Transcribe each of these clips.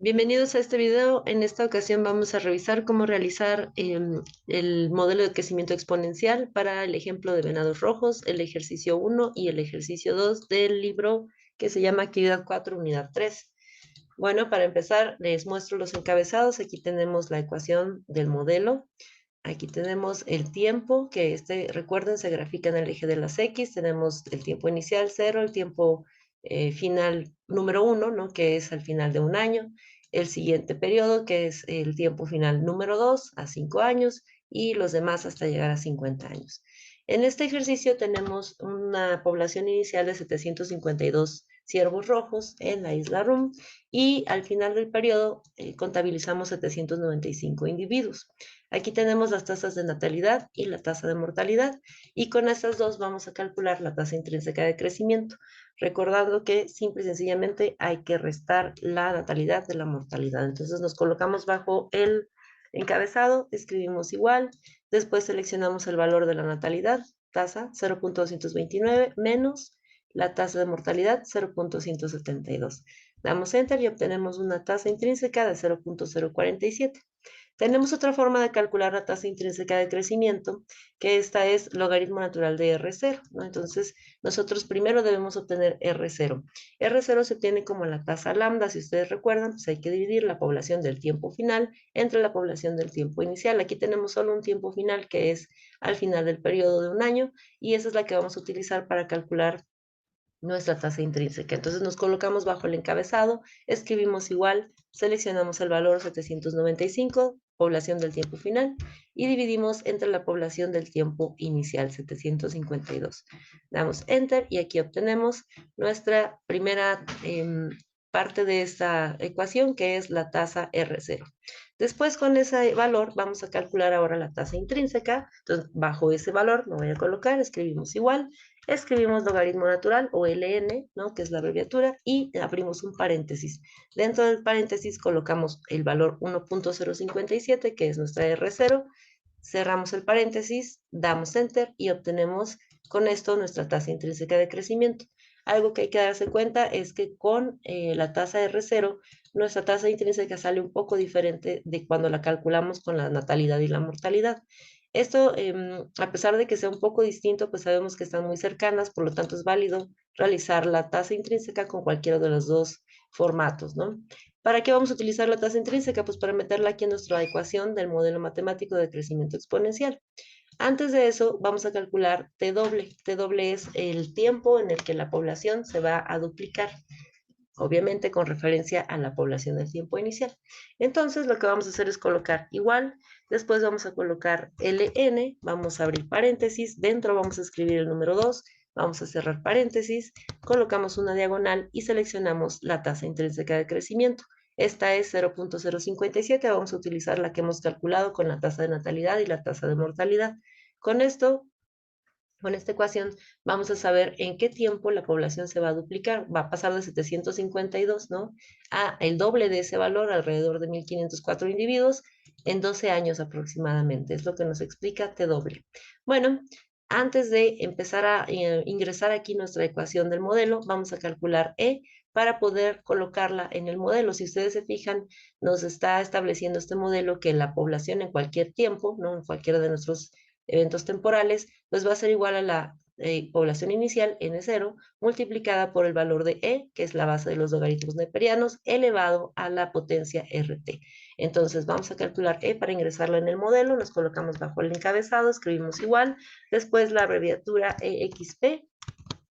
Bienvenidos a este video. En esta ocasión vamos a revisar cómo realizar el modelo de crecimiento exponencial para el ejemplo de venados rojos, el ejercicio 1 y el ejercicio 2 del libro que se llama Actividad 4, Unidad 3. Bueno, para empezar, les muestro los encabezados. Aquí tenemos la ecuación del modelo. Aquí tenemos el tiempo, que recuerden, se grafica en el eje de las X. Tenemos el tiempo inicial 0, el tiempo final número 1, ¿no? Que es al final de un año. El siguiente periodo, que es el tiempo final número 2, a 5 años, y los demás hasta llegar a 50 años. En este ejercicio tenemos una población inicial de 752 ciervos rojos en la isla Rum, y al final del periodo contabilizamos 795 individuos. Aquí tenemos las tasas de natalidad y la tasa de mortalidad, y con estas dos vamos a calcular la tasa intrínseca de crecimiento, recordando que simple y sencillamente hay que restar la natalidad de la mortalidad. Entonces nos colocamos bajo el encabezado, escribimos igual, después seleccionamos el valor de la natalidad, tasa 0.229 menos la tasa de mortalidad 0.172. Damos enter y obtenemos una tasa intrínseca de 0.047. Tenemos otra forma de calcular la tasa intrínseca de crecimiento, que esta es logaritmo natural de R0, ¿no? Entonces, nosotros primero debemos obtener R0. R0 se obtiene como la tasa lambda. Si ustedes recuerdan, pues hay que dividir la población del tiempo final entre la población del tiempo inicial. Aquí tenemos solo un tiempo final, que es al final del periodo de un año, y esa es la que vamos a utilizar para calcular nuestra tasa intrínseca. Entonces nos colocamos bajo el encabezado, escribimos igual, seleccionamos el valor 795, población del tiempo final, y dividimos entre la población del tiempo inicial, 752. Damos enter y aquí obtenemos nuestra primera parte de esta ecuación, que es la tasa R0. Después, con ese valor, vamos a calcular ahora la tasa intrínseca. Entonces, bajo ese valor, me voy a colocar, escribimos igual, escribimos logaritmo natural o LN, ¿no? Que es la abreviatura, y abrimos un paréntesis. Dentro del paréntesis colocamos el valor 1.057, que es nuestra R0, cerramos el paréntesis, damos enter y obtenemos con esto nuestra tasa intrínseca de crecimiento. Algo que hay que darse cuenta es que con la tasa R0, nuestra tasa intrínseca sale un poco diferente de cuando la calculamos con la natalidad y la mortalidad. Esto, a pesar de que sea un poco distinto, pues sabemos que están muy cercanas, por lo tanto es válido realizar la tasa intrínseca con cualquiera de los dos formatos, ¿no? ¿Para qué vamos a utilizar la tasa intrínseca? Pues para meterla aquí en nuestra ecuación del modelo matemático de crecimiento exponencial. Antes de eso, vamos a calcular T doble. T doble es el tiempo en el que la población se va a duplicar, obviamente con referencia a la población del tiempo inicial. Entonces, lo que vamos a hacer es colocar igual, después vamos a colocar LN, vamos a abrir paréntesis, dentro vamos a escribir el número 2, vamos a cerrar paréntesis, colocamos una diagonal y seleccionamos la tasa intrínseca de crecimiento. Esta es 0.057, vamos a utilizar la que hemos calculado con la tasa de natalidad y la tasa de mortalidad. Con esto, con esta ecuación vamos a saber en qué tiempo la población se va a duplicar. Va a pasar de 752, ¿no? A el doble de ese valor, alrededor de 1504 individuos, en 12 años aproximadamente. Es lo que nos explica T doble. Bueno, antes de empezar a ingresar aquí nuestra ecuación del modelo, vamos a calcular E para poder colocarla en el modelo. Si ustedes se fijan, nos está estableciendo este modelo que la población en cualquier tiempo, ¿no? En cualquiera de nuestros eventos temporales, pues va a ser igual a la población inicial, N0, multiplicada por el valor de E, que es la base de los logaritmos neperianos, elevado a la potencia RT. Entonces vamos a calcular E para ingresarlo en el modelo, nos colocamos bajo el encabezado, escribimos igual, después la abreviatura EXP,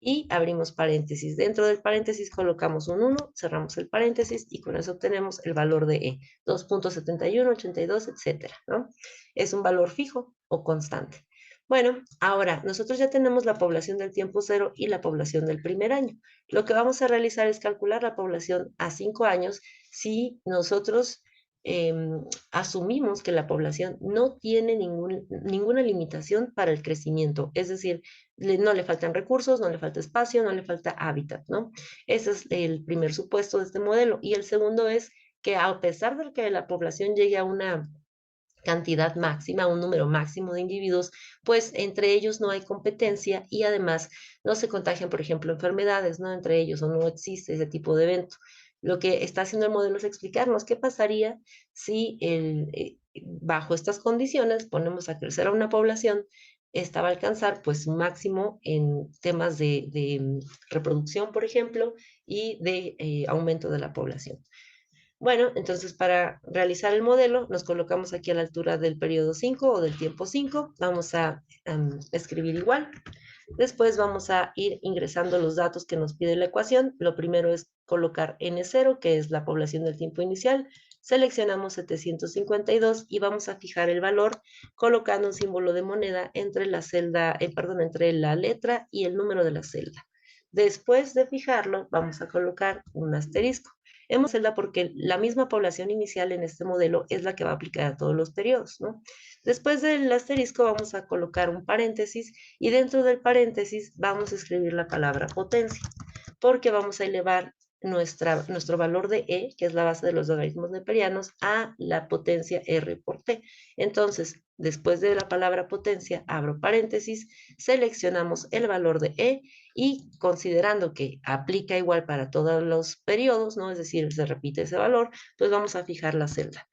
y abrimos paréntesis. Dentro del paréntesis colocamos un 1, cerramos el paréntesis y con eso obtenemos el valor de E, 2.71, 82, etcétera, ¿no? Es un valor fijo o constante. Bueno, ahora nosotros ya tenemos la población del tiempo cero y la población del primer año. Lo que vamos a realizar es calcular la población a 5 años si nosotros eh, asumimos que la población no tiene ninguna limitación para el crecimiento, es decir, no le faltan recursos, no le falta espacio, no le falta hábitat, ¿no? Ese es el primer supuesto de este modelo. Y el segundo es que a pesar de que la población llegue a una cantidad máxima, un número máximo de individuos, pues entre ellos no hay competencia y además no se contagian, por ejemplo, enfermedades, ¿no? Entre ellos o no existe ese tipo de evento. Lo que está haciendo el modelo es explicarnos qué pasaría si bajo estas condiciones ponemos a crecer a una población, esta va a alcanzar pues un máximo en temas de reproducción, por ejemplo, y de aumento de la población. Bueno, entonces para realizar el modelo nos colocamos aquí a la altura del periodo 5 o del tiempo 5. Vamos a escribir igual. Después vamos a ir ingresando los datos que nos pide la ecuación. Lo primero es colocar N0, que es la población del tiempo inicial. Seleccionamos 752 y vamos a fijar el valor colocando un símbolo de moneda entre la celda, entre la letra y el número de la celda. Después de fijarlo, vamos a colocar un asterisco. Hemos celda porque la misma población inicial en este modelo es la que va a aplicar a todos los periodos, ¿no? Después del asterisco vamos a colocar un paréntesis y dentro del paréntesis vamos a escribir la palabra potencia, porque vamos a elevar nuestro valor de E, que es la base de los logaritmos neperianos, a la potencia R por T. Entonces, después de la palabra potencia, abro paréntesis, seleccionamos el valor de E y considerando que aplica igual para todos los periodos, ¿no? Es decir, se repite ese valor, pues vamos a fijar la celda.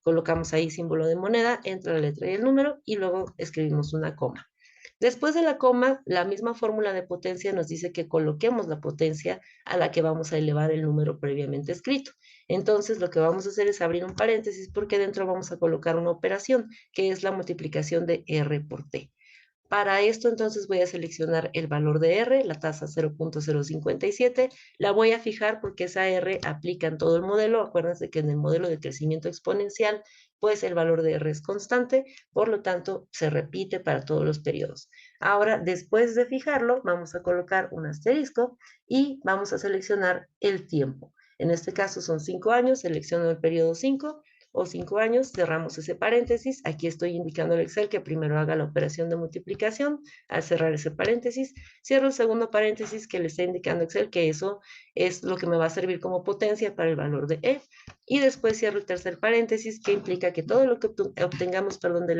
Colocamos ahí símbolo de moneda, entra la letra y el número y luego escribimos una coma. Después de la coma, la misma fórmula de potencia nos dice que coloquemos la potencia a la que vamos a elevar el número previamente escrito. Entonces, lo que vamos a hacer es abrir un paréntesis porque dentro vamos a colocar una operación, que es la multiplicación de R por T. Para esto, entonces, voy a seleccionar el valor de R, la tasa 0.057. La voy a fijar porque esa R aplica en todo el modelo. Acuérdense que en el modelo de crecimiento exponencial, pues el valor de R es constante, por lo tanto, se repite para todos los periodos. Ahora, después de fijarlo, vamos a colocar un asterisco y vamos a seleccionar el tiempo. En este caso son 5 años, selecciono el periodo 5 o 5 años, cerramos ese paréntesis. Aquí estoy indicando al Excel que primero haga la operación de multiplicación. Al cerrar ese paréntesis, cierro el segundo paréntesis que le está indicando Excel que eso es lo que me va a servir como potencia para el valor de E. Y después cierro el tercer paréntesis que implica que todo lo que obtengamos, perdón, de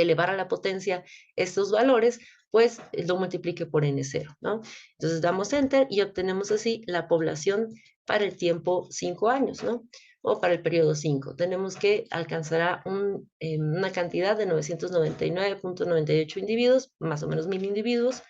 elevar a la potencia estos valores, pues lo multiplique por N0, ¿no? Entonces damos Enter y obtenemos así la población para el tiempo 5 años, ¿no? O para el periodo 5. Tenemos que alcanzar una cantidad de 999.98 individuos, más o menos 1000 individuos,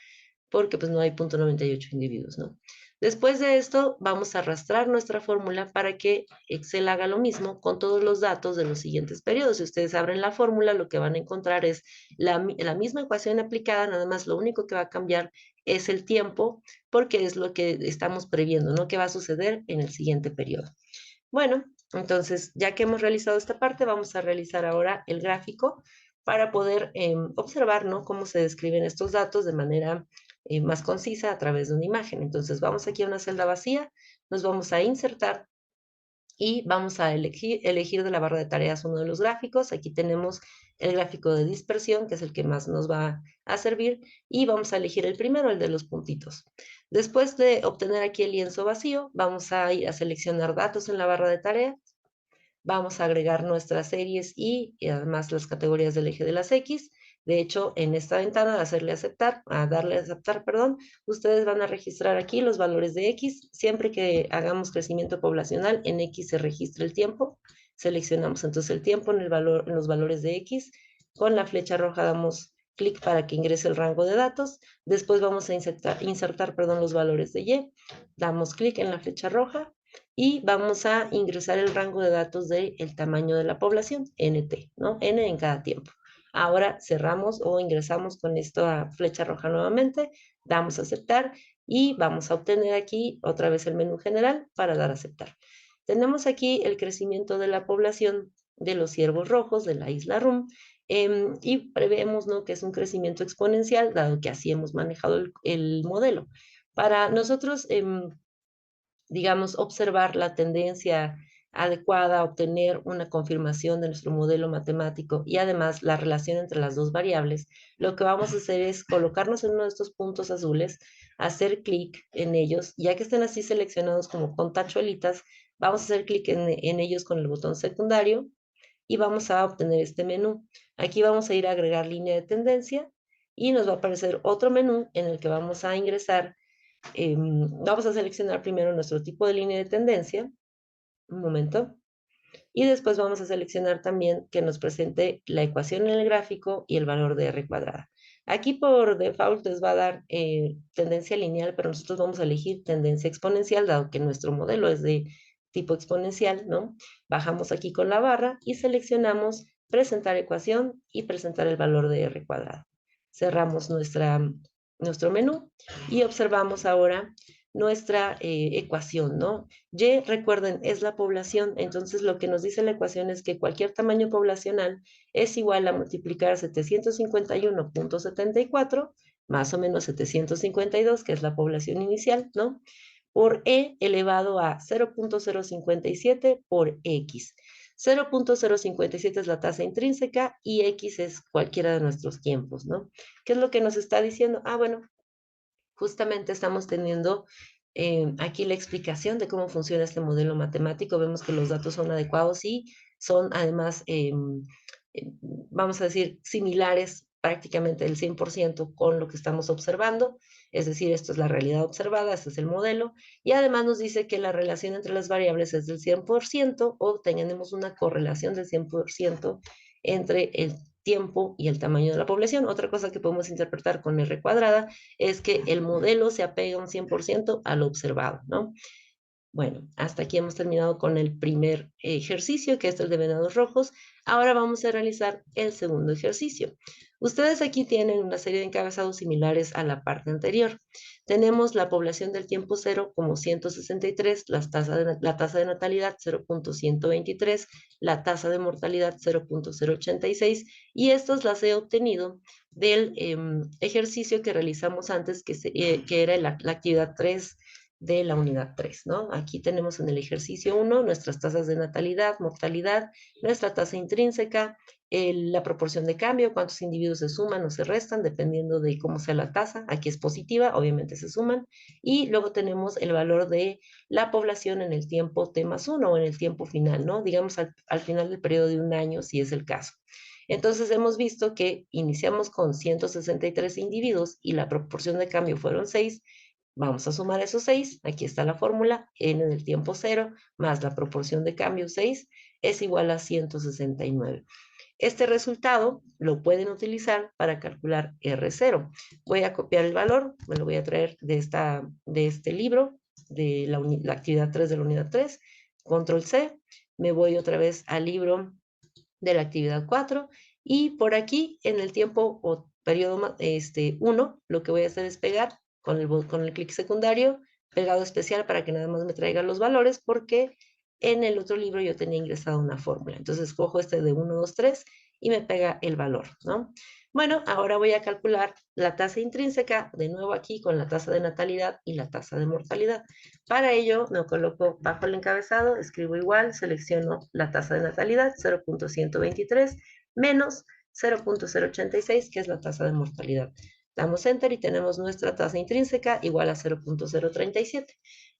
porque pues no hay 0.98 individuos, ¿no? Después de esto, vamos a arrastrar nuestra fórmula para que Excel haga lo mismo con todos los datos de los siguientes periodos. Si ustedes abren la fórmula, lo que van a encontrar es la misma ecuación aplicada, nada más lo único que va a cambiar es el tiempo, porque es lo que estamos previendo, ¿no? ¿Qué va a suceder en el siguiente periodo? Bueno, entonces, ya que hemos realizado esta parte, vamos a realizar ahora el gráfico para poder observar, ¿no?, cómo se describen estos datos de manera más concisa a través de una imagen. Entonces, vamos aquí a una celda vacía, nos vamos a insertar y vamos a elegir de la barra de tareas uno de los gráficos. Aquí tenemos el gráfico de dispersión, que es el que más nos va a servir, y vamos a elegir el primero, el de los puntitos. Después de obtener aquí el lienzo vacío, vamos a ir a seleccionar datos en la barra de tareas. Vamos a agregar nuestras series y además las categorías del eje de las X. De hecho, en esta ventana, darle a aceptar, perdón, ustedes van a registrar aquí los valores de X. Siempre que hagamos crecimiento poblacional, en X se registra el tiempo. Seleccionamos entonces el tiempo en los valores de X. Con la flecha roja damos clic para que ingrese el rango de datos. Después vamos a insertar los valores de Y. Damos clic en la flecha roja y vamos a ingresar el rango de datos del tamaño de la población, NT, ¿no? N en cada tiempo. Ahora cerramos o ingresamos con esta flecha roja nuevamente, damos a aceptar y vamos a obtener aquí otra vez el menú general para dar a aceptar. Tenemos aquí el crecimiento de la población de los ciervos rojos de la isla Rum y prevemos, ¿no?, que es un crecimiento exponencial, dado que así hemos manejado el modelo. Para nosotros digamos, observar la tendencia adecuada, obtener una confirmación de nuestro modelo matemático y además la relación entre las dos variables, lo que vamos a hacer es colocarnos en uno de estos puntos azules, hacer clic en ellos, ya que estén así seleccionados como con tachuelitas, vamos a hacer clic en ellos con el botón secundario y vamos a obtener este menú. Aquí vamos a ir a agregar línea de tendencia y nos va a aparecer otro menú en el que vamos a ingresar Vamos a seleccionar primero nuestro tipo de línea de tendencia. Un momento. Y después vamos a seleccionar también que nos presente la ecuación en el gráfico y el valor de R cuadrada. Aquí por default les va a dar tendencia lineal, pero nosotros vamos a elegir tendencia exponencial, dado que nuestro modelo es de tipo exponencial, ¿no? Bajamos aquí con la barra y seleccionamos presentar ecuación y presentar el valor de R cuadrada. Cerramos nuestro menú y observamos ahora nuestra ecuación, ¿no? Y, recuerden, es la población, entonces lo que nos dice la ecuación es que cualquier tamaño poblacional es igual a multiplicar 751.74, más o menos 752, que es la población inicial, ¿no? Por E elevado a 0.057 por X. 0.057 es la tasa intrínseca y X es cualquiera de nuestros tiempos, ¿no? ¿Qué es lo que nos está diciendo? Ah, bueno, justamente estamos teniendo aquí la explicación de cómo funciona este modelo matemático. Vemos que los datos son adecuados y son además, vamos a decir, similares prácticamente el 100% con lo que estamos observando. Es decir, esto es la realidad observada, este es el modelo. Y además nos dice que la relación entre las variables es del 100% o tenemos una correlación del 100% entre el tiempo y el tamaño de la población. Otra cosa que podemos interpretar con R cuadrada es que el modelo se apega un 100% a lo observado, ¿no? Bueno, hasta aquí hemos terminado con el primer ejercicio, que es el de venados rojos. Ahora vamos a realizar el segundo ejercicio. Ustedes aquí tienen una serie de encabezados similares a la parte anterior. Tenemos la población del tiempo cero como 163, la tasa de natalidad 0.123, la tasa de mortalidad 0.086 y estos las he obtenido del ejercicio que realizamos antes, que era la actividad 3 de la unidad 3, ¿no? Aquí tenemos en el ejercicio 1 nuestras tasas de natalidad, mortalidad, nuestra tasa intrínseca, la proporción de cambio, cuántos individuos se suman o se restan, dependiendo de cómo sea la tasa. Aquí es positiva, obviamente se suman. Y luego tenemos el valor de la población en el tiempo T+1 o en el tiempo final, ¿no? Digamos al final del periodo de un año, si es el caso. Entonces hemos visto que iniciamos con 163 individuos y la proporción de cambio fueron 6. Vamos a sumar esos 6. Aquí está la fórmula. N en el tiempo 0 más la proporción de cambio 6 es igual a 169. Este resultado lo pueden utilizar para calcular R0. Voy a copiar el valor, me lo voy a traer de este libro, de la actividad 3 de la unidad 3, control C, me voy otra vez al libro de la actividad 4 y por aquí en el tiempo o periodo 1, lo que voy a hacer es pegar con el clic secundario, pegado especial para que nada más me traiga los valores, porque en el otro libro yo tenía ingresado una fórmula. Entonces cojo este de 1, 2, 3 y me pega el valor, ¿no? Bueno, ahora voy a calcular la tasa intrínseca, de nuevo aquí con la tasa de natalidad y la tasa de mortalidad. Para ello me coloco bajo el encabezado, escribo igual, selecciono la tasa de natalidad, 0.123, menos 0.086, que es la tasa de mortalidad. Damos Enter y tenemos nuestra tasa intrínseca igual a 0.037.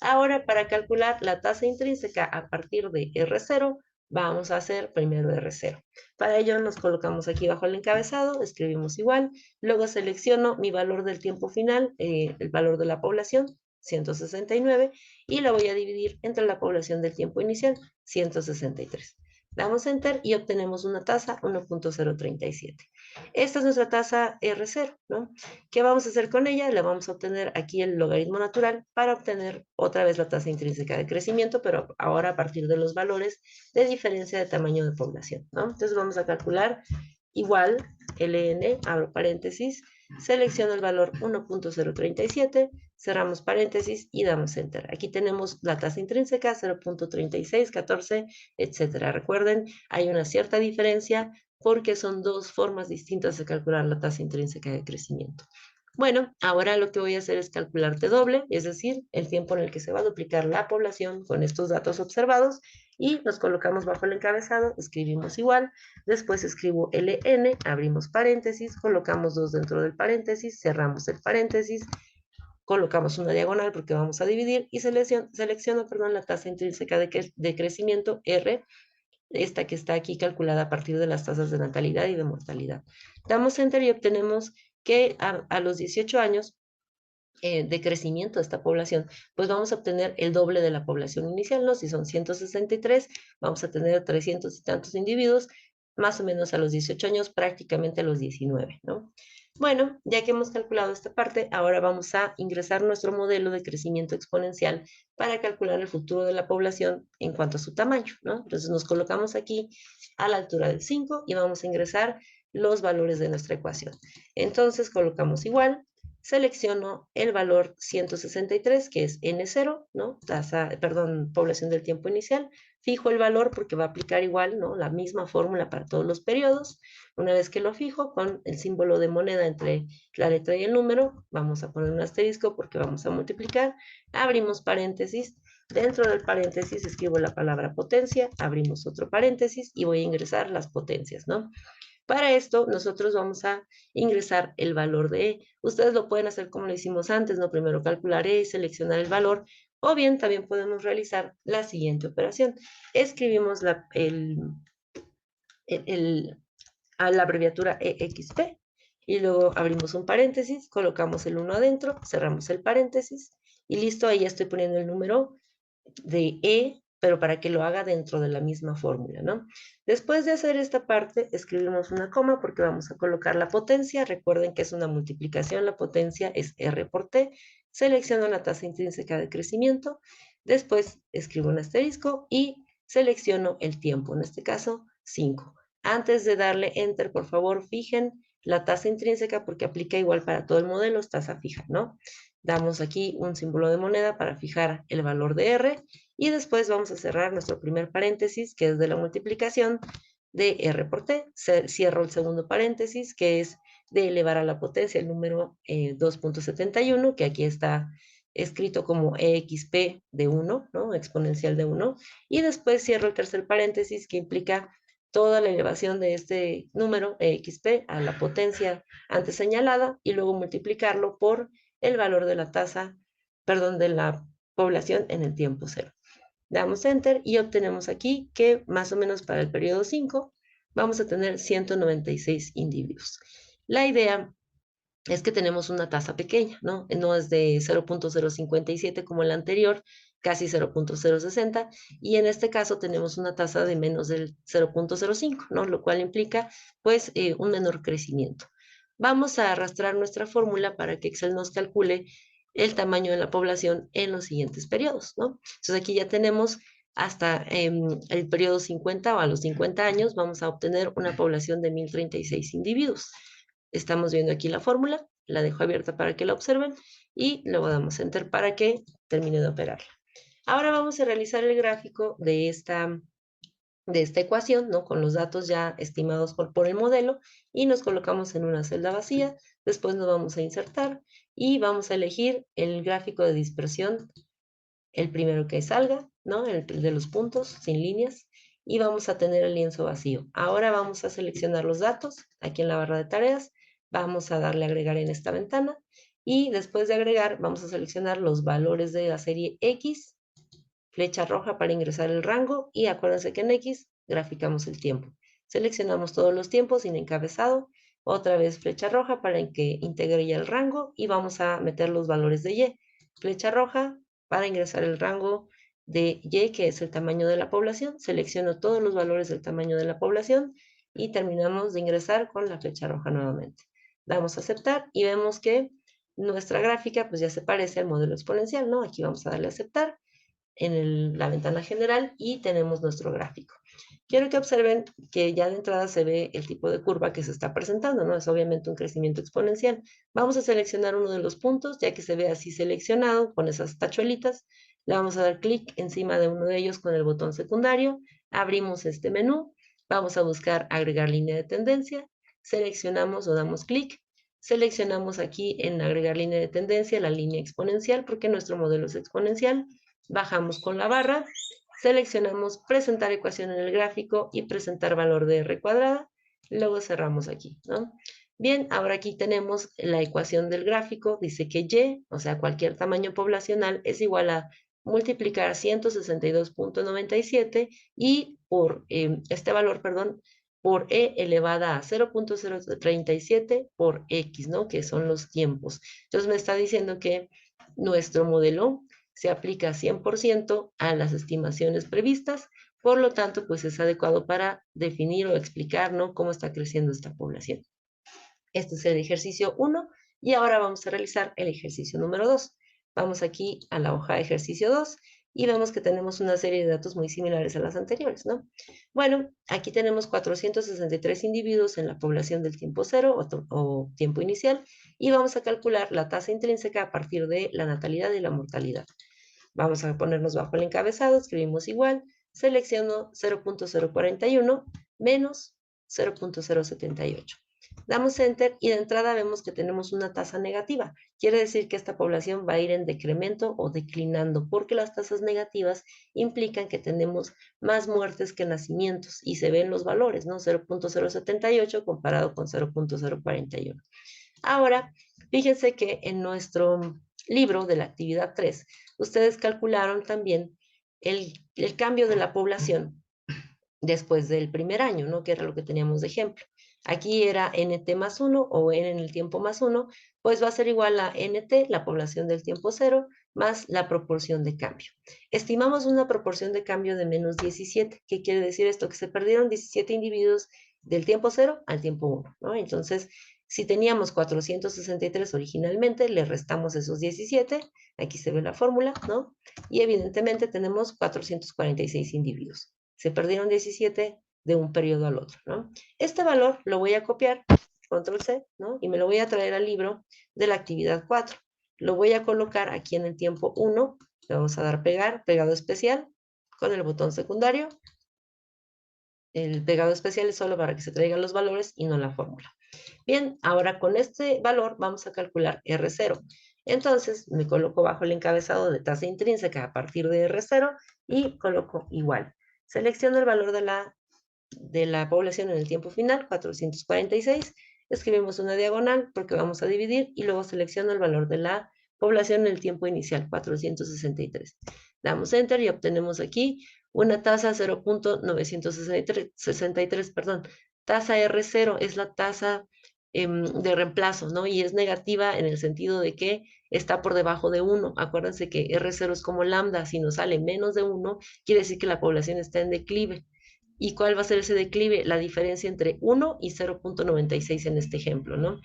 Ahora, para calcular la tasa intrínseca a partir de R0, vamos a hacer primero R0. Para ello nos colocamos aquí bajo el encabezado, escribimos igual, luego selecciono mi valor del tiempo final, el valor de la población, 169, y la voy a dividir entre la población del tiempo inicial, 163. Damos Enter y obtenemos una tasa 1.037. Esta es nuestra tasa R0, ¿no? ¿Qué vamos a hacer con ella? Le vamos a obtener aquí el logaritmo natural para obtener otra vez la tasa intrínseca de crecimiento, pero ahora a partir de los valores de diferencia de tamaño de población, ¿no? Entonces vamos a calcular igual ln, abro paréntesis, selecciono el valor 1.037, cerramos paréntesis y damos Enter. Aquí tenemos la tasa intrínseca 0.36, 14, etcétera. Recuerden, hay una cierta diferencia porque son dos formas distintas de calcular la tasa intrínseca de crecimiento. Bueno, ahora lo que voy a hacer es calcular T doble, es decir, el tiempo en el que se va a duplicar la población con estos datos observados, y nos colocamos bajo el encabezado, escribimos igual, después escribo LN, abrimos paréntesis, colocamos 2 dentro del paréntesis, cerramos el paréntesis, colocamos una diagonal porque vamos a dividir y selecciono la tasa intrínseca de crecimiento R, esta que está aquí calculada a partir de las tasas de natalidad y de mortalidad. Damos Enter y obtenemos que a los 18 años de crecimiento de esta población, pues vamos a obtener el doble de la población inicial, ¿no? Si son 163, vamos a tener 300 y tantos individuos, más o menos a los 18 años, prácticamente a los 19, ¿no? Bueno, ya que hemos calculado esta parte, ahora vamos a ingresar nuestro modelo de crecimiento exponencial para calcular el futuro de la población en cuanto a su tamaño, ¿no? Entonces nos colocamos aquí a la altura del 5 y vamos a ingresar los valores de nuestra ecuación. Entonces colocamos igual, selecciono el valor 163, que es N0, ¿no? Población del tiempo inicial. Fijo el valor porque va a aplicar igual, ¿no? La misma fórmula para todos los periodos. Una vez que lo fijo, con el símbolo de moneda entre la letra y el número, vamos a poner un asterisco porque vamos a multiplicar. Abrimos paréntesis. Dentro del paréntesis escribo la palabra potencia, abrimos otro paréntesis y voy a ingresar las potencias, ¿no? Para esto, nosotros vamos a ingresar el valor de E. Ustedes lo pueden hacer como lo hicimos antes, ¿no? Primero calcular E y seleccionar el valor, o bien también podemos realizar la siguiente operación. Escribimos a la abreviatura EXP y luego abrimos un paréntesis, colocamos el 1 adentro, cerramos el paréntesis y listo, ahí ya estoy poniendo el número de E, pero para que lo haga dentro de la misma fórmula, ¿no? Después de hacer esta parte, escribimos una coma porque vamos a colocar la potencia. Recuerden que es una multiplicación, la potencia es R por T. Selecciono la tasa intrínseca de crecimiento. Después escribo un asterisco y selecciono el tiempo, en este caso 5. Antes de darle Enter, por favor, fijen la tasa intrínseca porque aplica igual para todo el modelo, es tasa fija, ¿no? Damos aquí un símbolo de moneda para fijar el valor de R y después vamos a cerrar nuestro primer paréntesis, que es de la multiplicación de R por T. Cierro el segundo paréntesis, que es de elevar a la potencia el número 2.71, que aquí está escrito como EXP de 1, ¿no? Exponencial de 1. Y después cierro el tercer paréntesis, que implica toda la elevación de este número EXP a la potencia antes señalada y luego multiplicarlo por el valor de la tasa, perdón, de la población en el tiempo cero. Damos Enter y obtenemos aquí que más o menos para el periodo 5 vamos a tener 196 individuos. La idea es que tenemos una tasa pequeña, ¿no? No es de 0.057 como el anterior, casi 0.060, y en este caso tenemos una tasa de menos del 0.05, ¿no? Lo cual implica, pues, un menor crecimiento. Vamos a arrastrar nuestra fórmula para que Excel nos calcule el tamaño de la población en los siguientes periodos, ¿no? Entonces aquí ya tenemos hasta el periodo 50 o a los 50 años vamos a obtener una población de 1036 individuos. Estamos viendo aquí la fórmula, la dejo abierta para que la observen y luego damos Enter para que termine de operarla. Ahora vamos a realizar el gráfico de esta ecuación, ¿no? Con los datos ya estimados por el modelo y nos colocamos en una celda vacía. Después nos vamos a insertar y vamos a elegir el gráfico de dispersión, el primero que salga, ¿no? El de los puntos sin líneas y vamos a tener el lienzo vacío. Ahora vamos a seleccionar los datos aquí en la barra de tareas. Vamos a darle a agregar en esta ventana y después de agregar vamos a seleccionar los valores de la serie X, flecha roja para ingresar el rango y acuérdense que en X graficamos el tiempo. Seleccionamos todos los tiempos sin encabezado, otra vez flecha roja para que integre ya el rango y vamos a meter los valores de Y. Flecha roja para ingresar el rango de Y, que es el tamaño de la población. Selecciono todos los valores del tamaño de la población y terminamos de ingresar con la flecha roja nuevamente. Damos a aceptar y vemos que nuestra gráfica pues ya se parece al modelo exponencial, ¿no? Aquí vamos a darle a aceptar en la ventana general y tenemos nuestro gráfico. Quiero que observen que ya de entrada se ve el tipo de curva que se está presentando, ¿no? Es obviamente un crecimiento exponencial. Vamos a seleccionar uno de los puntos, ya que se ve así seleccionado con esas tachuelitas. Le vamos a dar clic encima de uno de ellos con el botón secundario. Abrimos este menú. Vamos a buscar agregar línea de tendencia. Seleccionamos o damos clic. Seleccionamos aquí en agregar línea de tendencia la línea exponencial porque nuestro modelo es exponencial. Bajamos con la barra, seleccionamos presentar ecuación en el gráfico y presentar valor de R cuadrada, luego cerramos aquí, ¿no? Bien, ahora aquí tenemos la ecuación del gráfico, dice que Y, o sea, cualquier tamaño poblacional es igual a multiplicar 162.97 y por este valor, perdón, por E elevada a 0.037 por X, ¿no? Que son los tiempos. Entonces me está diciendo que nuestro modelo se aplica 100% a las estimaciones previstas, por lo tanto, pues es adecuado para definir o explicar, ¿no? Cómo está creciendo esta población. Este es el ejercicio 1 y ahora vamos a realizar el ejercicio número 2. Vamos aquí a la hoja de ejercicio 2 y vemos que tenemos una serie de datos muy similares a las anteriores, ¿no? Bueno, aquí tenemos 463 individuos en la población del tiempo cero o tiempo inicial y vamos a calcular la tasa intrínseca a partir de la natalidad y la mortalidad. Vamos a ponernos bajo el encabezado, escribimos igual, selecciono 0.041 menos 0.078. Damos Enter y de entrada vemos que tenemos una tasa negativa. Quiere decir que esta población va a ir en decremento o declinando, porque las tasas negativas implican que tenemos más muertes que nacimientos y se ven los valores, ¿no? 0.078 comparado con 0.041. Ahora, fíjense que en nuestro libro de la actividad 3, ustedes calcularon también el cambio de la población después del primer año, ¿no? Que era lo que teníamos de ejemplo. Aquí era NT más 1 o N en el tiempo más 1, pues va a ser igual a NT, la población del tiempo 0, más la proporción de cambio. Estimamos una proporción de cambio de menos 17. ¿Qué quiere decir esto? Que se perdieron 17 individuos del tiempo 0 al tiempo 1, ¿no? Entonces, si teníamos 463 originalmente, le restamos esos 17, aquí se ve la fórmula, ¿no? Y evidentemente tenemos 446 individuos. Se perdieron 17 de un periodo al otro, ¿no? Este valor lo voy a copiar, control C, ¿no? Y me lo voy a traer al libro de la actividad 4. Lo voy a colocar aquí en el tiempo 1, le vamos a dar pegar, pegado especial, con el botón secundario. El pegado especial es solo para que se traigan los valores y no la fórmula. Bien, ahora con este valor vamos a calcular R0. Entonces me coloco bajo el encabezado de tasa intrínseca a partir de R0 y coloco igual. Selecciono el valor de la población en el tiempo final, 446. Escribimos una diagonal porque vamos a dividir y luego selecciono el valor de la población en el tiempo inicial, 463. Damos Enter y obtenemos aquí una tasa 0.963, perdón. Tasa R0 es la tasa de reemplazo, ¿no? Y es negativa en el sentido de que está por debajo de 1. Acuérdense que R0 es como lambda, si nos sale menos de 1, quiere decir que la población está en declive. ¿Y cuál va a ser ese declive? La diferencia entre 1 y 0.96 en este ejemplo, ¿no?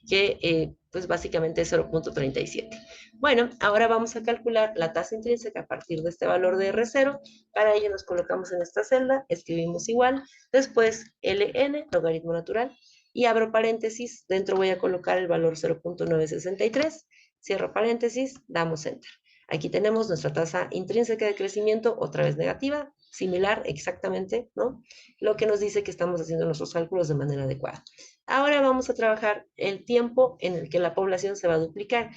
Que pues básicamente es 0.37. Bueno, ahora vamos a calcular la tasa intrínseca a partir de este valor de R0. Para ello nos colocamos en esta celda, escribimos igual, después LN, logaritmo natural, y abro paréntesis, dentro voy a colocar el valor 0.963, cierro paréntesis, damos Enter. Aquí tenemos nuestra tasa intrínseca de crecimiento, otra vez negativa, similar exactamente, ¿no? Lo que nos dice que estamos haciendo nuestros cálculos de manera adecuada. Ahora vamos a trabajar el tiempo en el que la población se va a duplicar.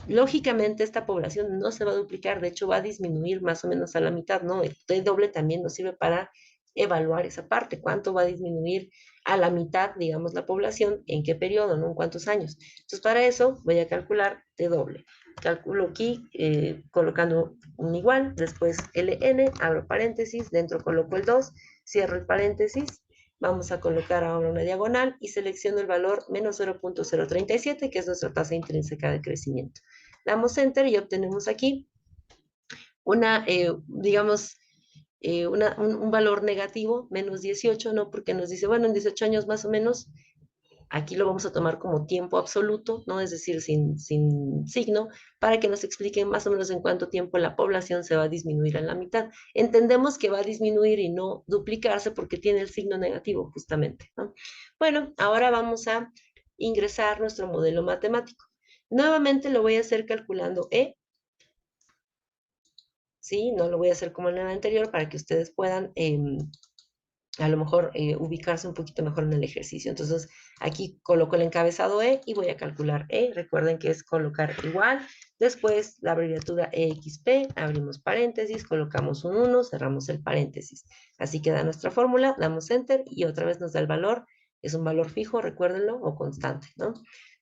Lógicamente esta población no se va a duplicar, de hecho va a disminuir más o menos a la mitad, ¿no? El T doble también nos sirve para evaluar esa parte, cuánto va a disminuir a la mitad, digamos, la población, en qué periodo, ¿no? En cuántos años. Entonces, para eso voy a calcular T doble. Calculo aquí colocando un igual, después LN, abro paréntesis, dentro coloco el 2, cierro el paréntesis, vamos a colocar ahora una diagonal y selecciono el valor menos 0.037, que es nuestra tasa intrínseca de crecimiento. Damos Enter y obtenemos aquí una, digamos, un valor negativo, menos 18, ¿no? Porque nos dice, bueno, en 18 años más o menos, aquí lo vamos a tomar como tiempo absoluto, ¿no? Es decir, sin signo, para que nos expliquen más o menos en cuánto tiempo la población se va a disminuir a la mitad. Entendemos que va a disminuir y no duplicarse porque tiene el signo negativo, justamente, ¿no? Bueno, ahora vamos a ingresar nuestro modelo matemático. Nuevamente lo voy a hacer calculando E, ¿sí? No lo voy a hacer como en el anterior para que ustedes puedan a lo mejor ubicarse un poquito mejor en el ejercicio. Entonces, aquí coloco el encabezado E y voy a calcular E. Recuerden que es colocar igual. Después, la abreviatura EXP, abrimos paréntesis, colocamos un 1, cerramos el paréntesis. Así queda nuestra fórmula, damos Enter y otra vez nos da el valor. Es un valor fijo, recuérdenlo, o constante, ¿no?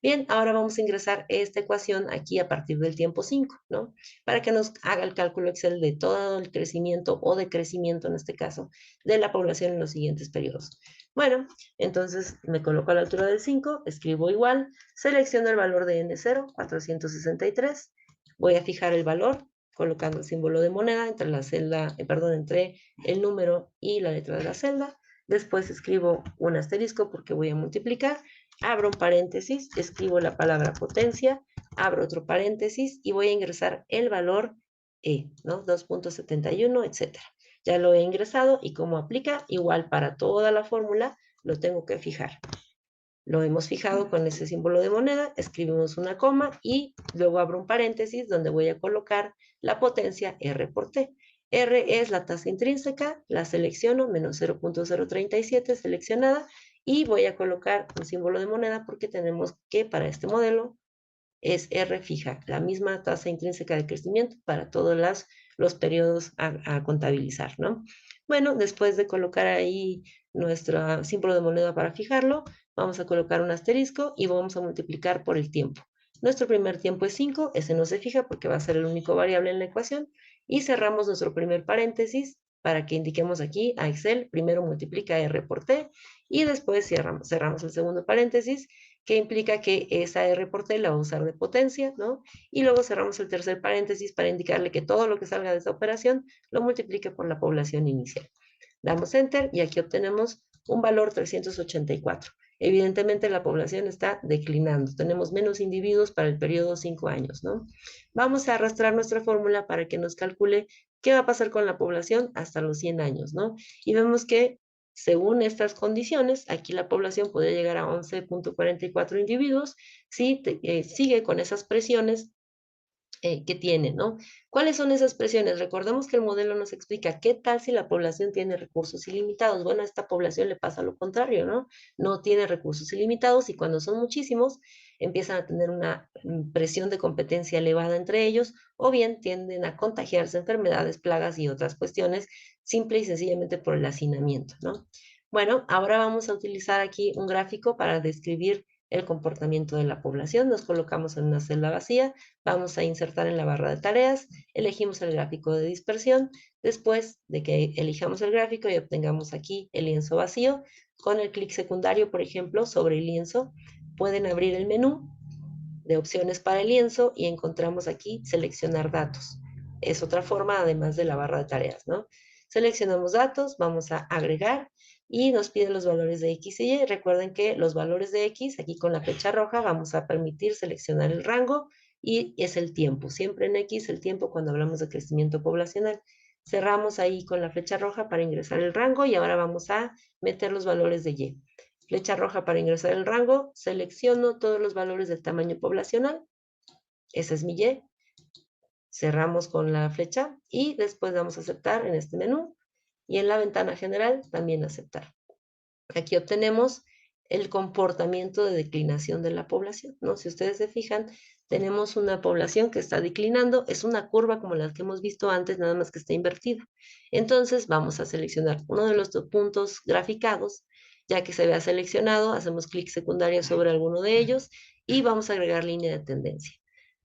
Bien, ahora vamos a ingresar esta ecuación aquí a partir del tiempo 5, ¿no? Para que nos haga el cálculo Excel de todo el crecimiento o decrecimiento, en este caso, de la población en los siguientes periodos. Bueno, entonces me coloco a la altura del 5, escribo igual, selecciono el valor de N0, 463, voy a fijar el valor colocando el símbolo de moneda entre la celda, perdón, entre el número y la letra de la celda. Después escribo un asterisco porque voy a multiplicar, abro un paréntesis, escribo la palabra potencia, abro otro paréntesis y voy a ingresar el valor E, ¿no? 2.71, etcétera. Ya lo he ingresado y como aplica, igual para toda la fórmula, lo tengo que fijar. Lo hemos fijado con ese símbolo de moneda, escribimos una coma y luego abro un paréntesis donde voy a colocar la potencia R por T. R es la tasa intrínseca, la selecciono, menos 0.037 seleccionada, y voy a colocar un símbolo de moneda porque tenemos que para este modelo es R fija, la misma tasa intrínseca de crecimiento para todos los periodos a contabilizar, ¿no? Bueno, después de colocar ahí nuestro símbolo de moneda para fijarlo, vamos a colocar un asterisco y vamos a multiplicar por el tiempo. Nuestro primer tiempo es 5, ese no se fija porque va a ser el único variable en la ecuación, y cerramos nuestro primer paréntesis para que indiquemos aquí a Excel, primero multiplica R por T, y después cerramos el segundo paréntesis, que implica que esa R por T la va a usar de potencia, ¿no? Y luego cerramos el tercer paréntesis para indicarle que todo lo que salga de esta operación lo multiplique por la población inicial. Damos Enter y aquí obtenemos un valor 384. Evidentemente la población está declinando. Tenemos menos individuos para el periodo 5 años, ¿no? Vamos a arrastrar nuestra fórmula para que nos calcule qué va a pasar con la población hasta los 100 años, ¿no? Y vemos que según estas condiciones, aquí la población puede llegar a 11.44 individuos si sigue con esas presiones que tiene, ¿no? ¿Cuáles son esas presiones? Recordemos que el modelo nos explica qué tal si la población tiene recursos ilimitados. Bueno, a esta población le pasa lo contrario, ¿no? No tiene recursos ilimitados y cuando son muchísimos empiezan a tener una presión de competencia elevada entre ellos o bien tienden a contagiarse enfermedades, plagas y otras cuestiones simple y sencillamente por el hacinamiento, ¿no? Bueno, ahora vamos a utilizar aquí un gráfico para describir el comportamiento de la población. Nos colocamos en una celda vacía, vamos a insertar en la barra de tareas, elegimos el gráfico de dispersión, después de que elijamos el gráfico y obtengamos aquí el lienzo vacío, con el clic secundario, por ejemplo, sobre el lienzo, pueden abrir el menú de opciones para el lienzo y encontramos aquí seleccionar datos. Es otra forma además de la barra de tareas, ¿no? Seleccionamos datos, vamos a agregar y nos pide los valores de X y Y. Recuerden que los valores de X, aquí con la flecha roja, vamos a permitir seleccionar el rango y es el tiempo. Siempre en X el tiempo cuando hablamos de crecimiento poblacional. Cerramos ahí con la flecha roja para ingresar el rango y ahora vamos a meter los valores de Y. Flecha roja para ingresar el rango, selecciono todos los valores del tamaño poblacional, ese es mi Y, cerramos con la flecha y después damos a aceptar en este menú y en la ventana general también aceptar. Aquí obtenemos el comportamiento de declinación de la población, ¿no? Si ustedes se fijan, tenemos una población que está declinando, es una curva como la que hemos visto antes, nada más que está invertida. Entonces vamos a seleccionar uno de los dos puntos graficados, ya que se vea seleccionado, hacemos clic secundario sobre alguno de ellos y vamos a agregar línea de tendencia.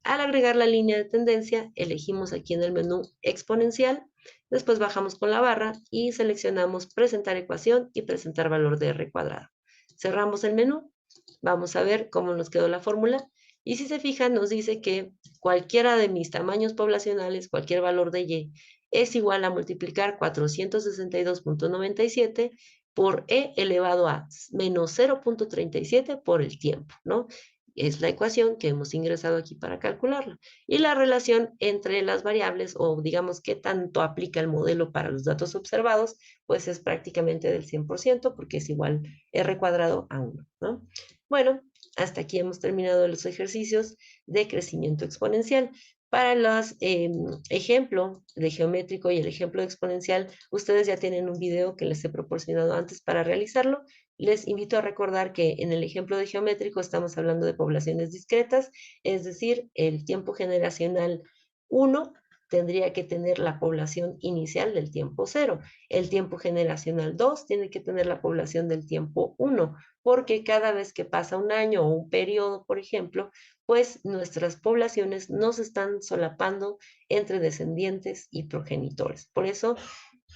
Al agregar la línea de tendencia, elegimos aquí en el menú exponencial, después bajamos con la barra y seleccionamos presentar ecuación y presentar valor de R cuadrado. Cerramos el menú, vamos a ver cómo nos quedó la fórmula y si se fijan nos dice que cualquiera de mis tamaños poblacionales, cualquier valor de Y, es igual a multiplicar 462.97 por E elevado a menos 0.37 por el tiempo, ¿no? Es la ecuación que hemos ingresado aquí para calcularla. Y la relación entre las variables, o digamos qué tanto aplica el modelo para los datos observados, pues es prácticamente del 100%, porque es igual R cuadrado a 1, ¿no? Bueno, hasta aquí hemos terminado los ejercicios de crecimiento exponencial. Para los ejemplo de geométrico y el ejemplo de exponencial, ustedes ya tienen un video que les he proporcionado antes para realizarlo. Les invito a recordar que en el ejemplo de geométrico estamos hablando de poblaciones discretas, es decir, el tiempo generacional 1 tendría que tener la población inicial del tiempo cero. El tiempo generacional 2 tiene que tener la población del tiempo uno, porque cada vez que pasa un año o un periodo, por ejemplo, pues nuestras poblaciones no se están solapando entre descendientes y progenitores. Por eso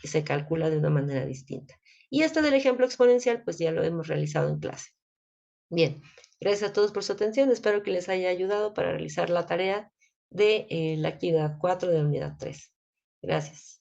se calcula de una manera distinta. Y este del ejemplo exponencial, pues ya lo hemos realizado en clase. Bien, gracias a todos por su atención. Espero que les haya ayudado para realizar la tarea de la actividad 4 de la unidad 3. Gracias.